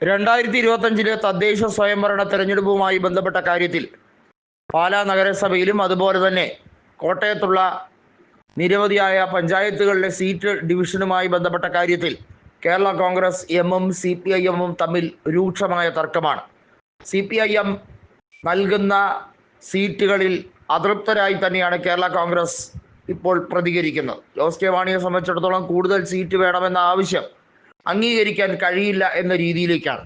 2025 തദ്ദേശ സ്വയംഭരണ തെരഞ്ഞെടുപ്പുമായി ബന്ധപ്പെട്ട കാര്യത്തിൽ പാലാ നഗരസഭയിലും അതുപോലെ തന്നെ കോട്ടയത്തുള്ള നിരവധിയായ പഞ്ചായത്തുകളിലെ സീറ്റ് ഡിവിഷനുമായി ബന്ധപ്പെട്ട കാര്യത്തിൽ കേരള കോൺഗ്രസ് എമ്മും CPIM-ഉം തമ്മിൽ രൂക്ഷമായ തർക്കമാണ്. CPIM നൽകുന്ന സീറ്റുകളിൽ അതൃപ്തരായി തന്നെയാണ് കേരള കോൺഗ്രസ് ഇപ്പോൾ പ്രതികരിക്കുന്നത്. ജോസ് കെ മാണിയെ സംബന്ധിച്ചിടത്തോളം കൂടുതൽ സീറ്റ് വേണമെന്ന ആവശ്യം അംഗീകരിക്കാൻ കഴിയില്ല എന്ന രീതിയിലേക്കാണ്.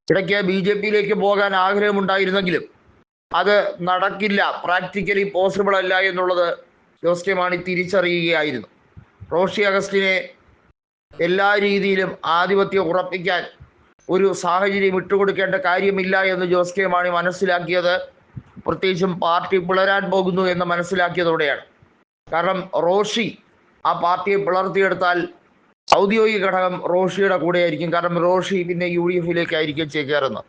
ഇടയ്ക്ക് BJP-യിലേക്ക് പോകാൻ ആഗ്രഹമുണ്ടായിരുന്നെങ്കിലും അത് നടക്കില്ല, പ്രാക്ടിക്കലി പോസിബിൾ അല്ല എന്നുള്ളത് ജോസ് കെ മാണി തിരിച്ചറിയുകയായിരുന്നു. റോഷി അഗസ്റ്റിനെ എല്ലാ രീതിയിലും ആധിപത്യം ഉറപ്പിക്കാൻ ഒരു സാഹചര്യം വിട്ടുകൊടുക്കേണ്ട കാര്യമില്ല എന്ന് ജോസ് കെ മാണി മനസ്സിലാക്കിയത്, പ്രത്യേകിച്ചും പാർട്ടി പിളരാൻ പോകുന്നു എന്ന് മനസ്സിലാക്കിയതോടെയാണ്. കാരണം റോഷി ആ പാർട്ടിയെ പിളർത്തിയെടുത്താൽ ഔദ്യോഗിക ഘടകം റോഷിയുടെ കൂടെയായിരിക്കും. കാരണം റോഷി പിന്നെ UDF-ലേക്കായിരിക്കും ചേക്കേറുന്നത്.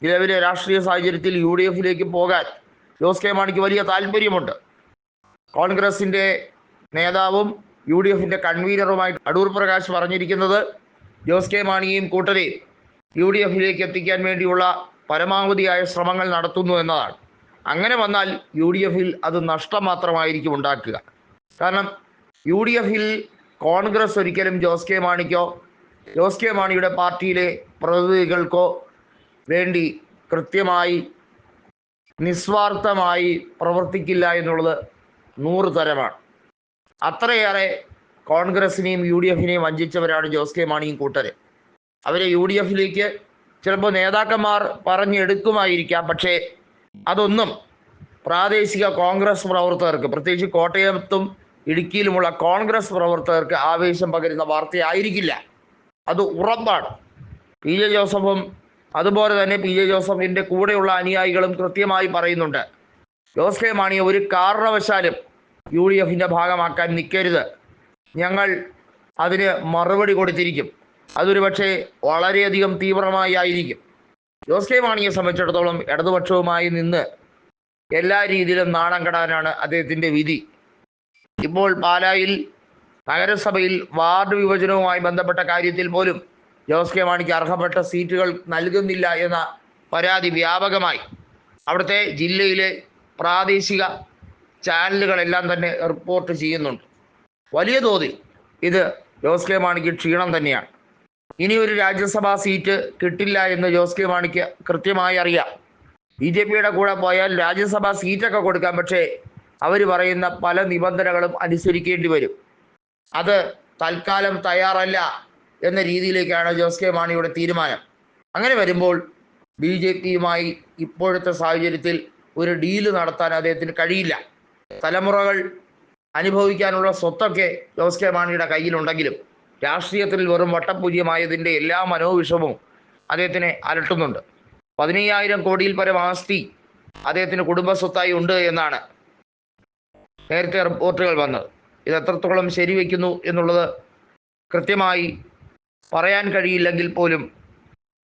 നിലവിലെ രാഷ്ട്രീയ സാഹചര്യത്തിൽ UDF-ലേക്ക് പോകാൻ ജോസ് കെ മാണിക്ക് വലിയ താല്പര്യമുണ്ട്. കോൺഗ്രസിൻ്റെ നേതാവും UDF-ന്റെ കൺവീനറുമായി അടൂർ പ്രകാശ് പറഞ്ഞിരിക്കുന്നത് ജോസ് കെ മാണിയെയും കൂട്ടരെയും UDF-ലേക്ക് എത്തിക്കാൻ വേണ്ടിയുള്ള പരമാവധിയായ ശ്രമങ്ങൾ നടത്തുന്നു എന്നതാണ്. അങ്ങനെ വന്നാൽ UDF-ൽ അത് നഷ്ടം മാത്രമായിരിക്കും ഉണ്ടാക്കുക. കാരണം UDF-ൽ കോൺഗ്രസ് ഒരിക്കലും ജോസ് കെ മാണിക്കോ ജോസ് കെ മാണിയുടെ പാർട്ടിയിലെ പ്രതിനിധികൾക്കോ വേണ്ടി കൃത്യമായി നിസ്വാർത്ഥമായി പ്രവർത്തിക്കില്ല എന്നുള്ളത് 100 തരമാണ്. അത്രയേറെ കോൺഗ്രസിനെയും UDF-നെയും വഞ്ചിച്ചവരാണ് ജോസ് കെ മാണിയും കൂട്ടരെ. അവരെ UDF-ലേക്ക് ചിലപ്പോൾ നേതാക്കന്മാർ പറഞ്ഞെടുക്കുമായിരിക്കാം. പക്ഷേ അതൊന്നും പ്രാദേശിക കോൺഗ്രസ് പ്രവർത്തകർക്ക്, പ്രത്യേകിച്ച് കോട്ടയത്തും ഇടുക്കിയിലുമുള്ള കോൺഗ്രസ് പ്രവർത്തകർക്ക് ആവേശം പകരുന്ന വാർത്തയായിരിക്കില്ല. അത് ഉറപ്പാണ്. PJ ജോസഫും അതുപോലെ തന്നെ PJ ജോസഫിൻ്റെ കൂടെയുള്ള അനുയായികളും കൃത്യമായി പറയുന്നുണ്ട്, ജോസ് കെ മാണിയെ ഒരു കാരണവശാലും UDF-ന്റെ ഭാഗമാക്കാൻ നിൽക്കരുത്, ഞങ്ങൾ അതിന് മറുപടി കൊടുത്തിരിക്കും, അതൊരു പക്ഷേ വളരെയധികം തീവ്രമായി ആയിരിക്കും. ജോസ് കെ മാണിയെ സംബന്ധിച്ചിടത്തോളം ഇടതുപക്ഷവുമായി നിന്ന് എല്ലാ രീതിയിലും നാണം കെടാനാണ് അദ്ദേഹത്തിൻ്റെ വിധി. ഇപ്പോൾ പാലായിൽ നഗരസഭയിൽ വാർഡ് വിഭജനവുമായി ബന്ധപ്പെട്ട കാര്യത്തിൽ പോലും ജോസ് കെ മാണിക്ക് അർഹപ്പെട്ട സീറ്റുകൾ നൽകുന്നില്ല എന്ന പരാതി വ്യാപകമായി അവിടുത്തെ ജില്ലയിലെ പ്രാദേശിക ചാനലുകളെല്ലാം തന്നെ റിപ്പോർട്ട് ചെയ്യുന്നുണ്ട്. വലിയ തോതിൽ ഇത് ജോസ് കെ മാണിക്ക് ക്ഷീണം തന്നെയാണ്. ഇനി ഒരു രാജ്യസഭാ സീറ്റ് കിട്ടില്ല എന്ന് ജോസ് കെ മാണിക്ക് കൃത്യമായി അറിയാം. BJP-യുടെ കൂടെ പോയാൽ രാജ്യസഭാ സീറ്റൊക്കെ കൊടുക്കാം, പക്ഷേ അവർ പറയുന്ന പല നിബന്ധനകളും അനുസരിക്കേണ്ടി വരും. അത് തൽക്കാലം തയ്യാറല്ല എന്ന രീതിയിലേക്കാണ് ജോസ് കെ മാണിയുടെ തീരുമാനം. അങ്ങനെ വരുമ്പോൾ BJP-യുമായി ഇപ്പോഴത്തെ സാഹചര്യത്തിൽ ഒരു ഡീല് നടത്താൻ അദ്ദേഹത്തിന് കഴിയില്ല. തലമുറകൾ അനുഭവിക്കാനുള്ള സ്വത്തൊക്കെ ജോസ് കെ മാണിയുടെ കയ്യിലുണ്ടെങ്കിലും രാഷ്ട്രീയത്തിൽ വെറും വട്ടപൂജ്യമായതിൻ്റെ എല്ലാ മനോവിഷമവും അദ്ദേഹത്തിനെ അലട്ടുന്നുണ്ട്. 15,000 കോടിയിൽ പരം ആസ്തി അദ്ദേഹത്തിന് കുടുംബസ്വത്തായി ഉണ്ട് എന്നാണ് നേരത്തെ റിപ്പോർട്ടുകൾ വന്നത്. ഇത് എത്രത്തോളം ശരിവെക്കുന്നു എന്നുള്ളത് കൃത്യമായി പറയാൻ കഴിയില്ലെങ്കിൽ പോലും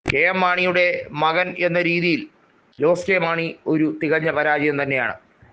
KM മാണിയുടെ മകൻ എന്ന രീതിയിൽ ജോസ് കെ മാണി ഒരു തികഞ്ഞ പരാജയം തന്നെയാണ്.